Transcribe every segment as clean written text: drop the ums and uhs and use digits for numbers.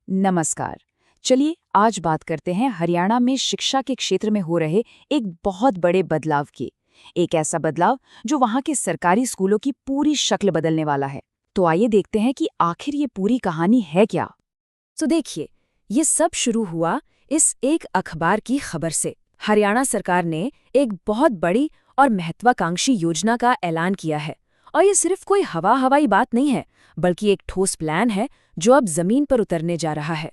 नमस्कार। चलिए आज बात करते हैं हरियाणा में शिक्षा के क्षेत्र में हो रहे एक बहुत बड़े बदलाव की। एक ऐसा बदलाव जो वहाँ के सरकारी स्कूलों की पूरी शक्ल बदलने वाला है। तो आइए देखते हैं कि आखिर ये पूरी कहानी है क्या। तो देखिए, ये सब शुरू हुआ इस एक अखबार की खबर से। हरियाणा सरकार ने एक बहुत बड़ी और महत्वाकांक्षी योजना का ऐलान किया है। और ये सिर्फ कोई हवाई बात नहीं है, बल्कि एक ठोस प्लान है जो अब जमीन पर उतरने जा रहा है।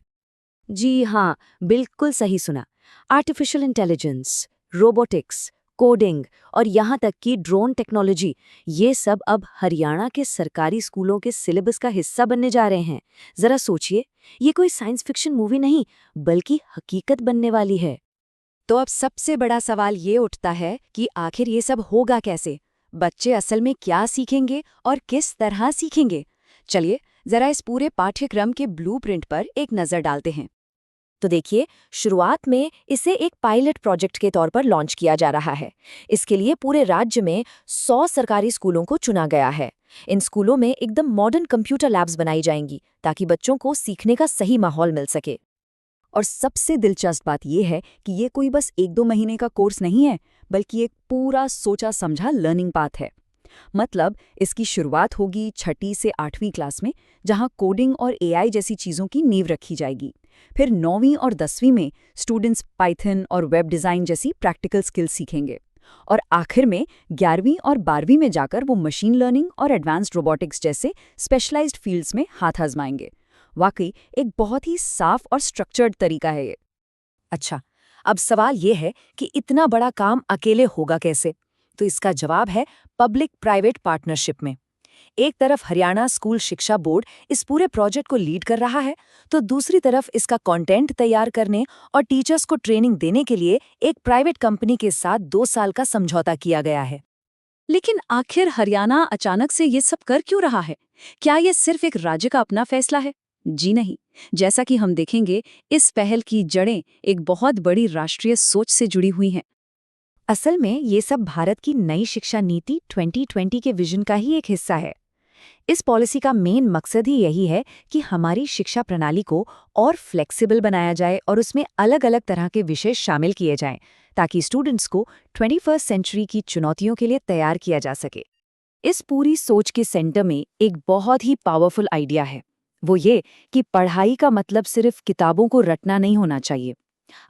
जी हाँ, बिल्कुल सही सुना। आर्टिफिशियल इंटेलिजेंस, रोबोटिक्स, कोडिंग और यहाँ तक कि ड्रोन टेक्नोलॉजी, ये सब अब हरियाणा के सरकारी स्कूलों के सिलेबस का हिस्सा बनने जा रहे हैं। जरा सोचिए, ये कोई साइंस फिक्शन मूवी नहीं, बल्कि हकीकत बनने वाली है। तो अब सबसे बड़ा सवाल ये उठता है कि आखिर ये सब होगा कैसे? बच्चे असल में क्या सीखेंगे और किस तरह सीखेंगे? चलिए, जरा इस पूरे पाठ्यक्रम के ब्लूप्रिंट पर एक नज़र डालते हैं। तो देखिए, शुरुआत में इसे एक पायलट प्रोजेक्ट के तौर पर लॉन्च किया जा रहा है। इसके लिए पूरे राज्य में 100 सरकारी स्कूलों को चुना गया है। इन स्कूलों में एकदम मॉडर्न कंप्यूटर लैब्स बनाई जाएंगी ताकि बच्चों को सीखने का सही माहौल मिल सके। और सबसे दिलचस्प बात यह है कि ये कोई बस 1-2 महीने का कोर्स नहीं है, बल्कि एक पूरा सोचा समझा लर्निंग पाथ है। मतलब इसकी शुरुआत होगी 6ठी से 8वीं क्लास में, जहां कोडिंग और एआई जैसी चीज़ों की नींव रखी जाएगी। फिर 9वीं और 10वीं में स्टूडेंट्स पाइथन और वेब डिज़ाइन जैसी प्रैक्टिकल स्किल्स सीखेंगे। और आखिर में 11वीं और 12वीं में जाकर वो मशीन लर्निंग और एडवांस्ड रोबोटिक्स जैसे स्पेशलाइज्ड फील्ड्स में हाथ आजमाएंगे। वाकई एक बहुत ही साफ और स्ट्रक्चर्ड तरीका है ये। अच्छा, अब सवाल ये है कि इतना बड़ा काम अकेले होगा कैसे? तो इसका जवाब है पब्लिक प्राइवेट पार्टनरशिप में। एक तरफ हरियाणा स्कूल शिक्षा बोर्ड इस पूरे प्रोजेक्ट को लीड कर रहा है, तो दूसरी तरफ इसका कंटेंट तैयार करने और टीचर्स को ट्रेनिंग देने के लिए एक प्राइवेट कंपनी के साथ 2 साल का समझौता किया गया है। लेकिन आखिर हरियाणा अचानक से ये सब कर क्यों रहा है? क्या ये सिर्फ एक राज्य का अपना फैसला है? जी नहीं। जैसा कि हम देखेंगे, इस पहल की जड़ें एक बहुत बड़ी राष्ट्रीय सोच से जुड़ी हुई हैं। असल में ये सब भारत की नई शिक्षा नीति 2020 के विजन का ही एक हिस्सा है। इस पॉलिसी का मेन मकसद ही यही है कि हमारी शिक्षा प्रणाली को और फ्लेक्सिबल बनाया जाए और उसमें अलग अलग तरह के विषय शामिल किए जाएं, ताकि स्टूडेंट्स को 21st सेंचुरी की चुनौतियों के लिए तैयार किया जा सके। इस पूरी सोच के सेंटर में एक बहुत ही पावरफुल आइडिया है। वो ये कि पढ़ाई का मतलब सिर्फ किताबों को रटना नहीं होना चाहिए।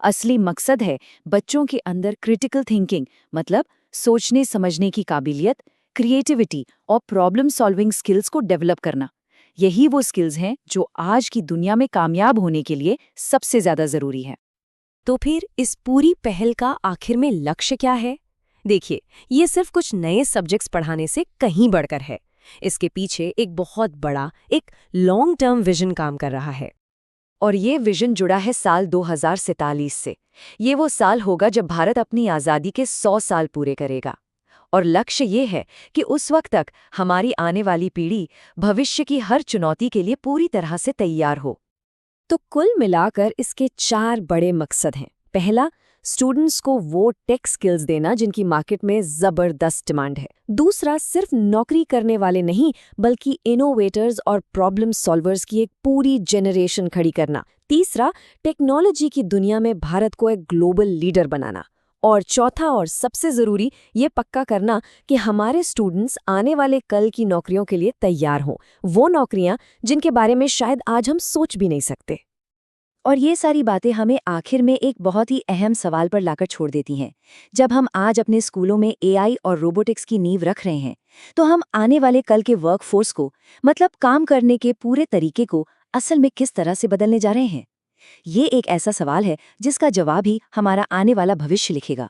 असली मकसद है बच्चों के अंदर क्रिटिकल थिंकिंग, मतलब सोचने समझने की काबिलियत, क्रिएटिविटी और प्रॉब्लम सॉल्विंग स्किल्स को डेवलप करना। यही वो स्किल्स हैं जो आज की दुनिया में कामयाब होने के लिए सबसे ज्यादा जरूरी है। तो फिर इस पूरी पहल का आखिर में लक्ष्य क्या है? देखिए, ये सिर्फ कुछ नए सब्जेक्ट्स पढ़ाने से कहीं बढ़कर है। इसके पीछे एक बहुत बड़ा, एक लॉन्ग टर्म विजन काम कर रहा है। और ये विजन जुड़ा है साल 2047 से। ये वो साल होगा जब भारत अपनी आज़ादी के 100 साल पूरे करेगा। और लक्ष्य ये है कि उस वक्त तक हमारी आने वाली पीढ़ी भविष्य की हर चुनौती के लिए पूरी तरह से तैयार हो। तो कुल मिलाकर इसके 4 बड़े मकसद हैं। पहला, स्टूडेंट्स को वो टेक स्किल्स देना जिनकी मार्केट में जबरदस्त डिमांड है। दूसरा, सिर्फ नौकरी करने वाले नहीं, बल्कि इनोवेटर्स और प्रॉब्लम सॉल्वर्स की एक पूरी जनरेशन खड़ी करना। तीसरा, टेक्नोलॉजी की दुनिया में भारत को एक ग्लोबल लीडर बनाना। और चौथा और सबसे जरूरी, ये पक्का करना कि हमारे स्टूडेंट्स आने वाले कल की नौकरियों के लिए तैयार हों, वो नौकरियां जिनके बारे में शायद आज हम सोच भी नहीं सकते। और ये सारी बातें हमें आखिर में एक बहुत ही अहम सवाल पर लाकर छोड़ देती हैं। जब हम आज अपने स्कूलों में एआई और रोबोटिक्स की नींव रख रहे हैं, तो हम आने वाले कल के वर्कफोर्स को, मतलब काम करने के पूरे तरीके को, असल में किस तरह से बदलने जा रहे हैं? ये एक ऐसा सवाल है जिसका जवाब ही हमारा आने वाला भविष्य लिखेगा।